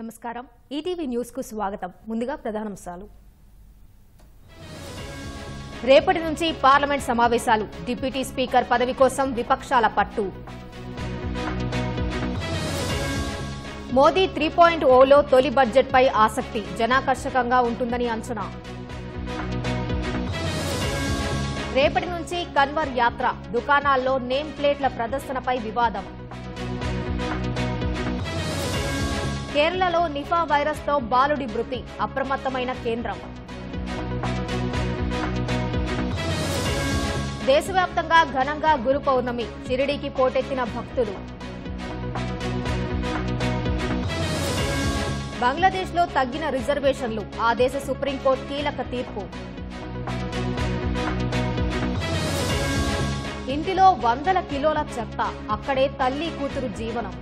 నమస్కారం ETV news కు స్వాగతం ముందుగా ప్రధానాంశాలు రేపటి నుంచి పార్లమెంట్ సమావేశాలు డిప్యూటీ స్పీకర్ పదవి కోసం విపక్షాల పట్టు మోదీ 3.0లో తొలి బడ్జెట్ పై ఆసక్తి జనాకర్షకంగా ఉంటుందని అంచనా రేపటి నుంచి కన్వర్ యాత్ర దుకాణాల్లో నేమ్ ప్లేట్ల ప్రదర్శనపై వివాదం కేరళలో నిఫా వైరస్ తో బాలుడి మృతి అప్రమత్తమైన కేంద్రం దేశవ్యాప్తంగా ఘనంగా గురు పౌర్ణమి షిరిడీకి పోటెత్తిన భక్తులు బంగ్లాదేశ్లో తగ్గిన రిజర్వేషన్లు ఆ దేశ సుప్రీంకోర్టు కీలక తీర్పు ఇంటిలో వందల కిలోల చెత్త అక్కడే తల్లి కూతురు జీవనం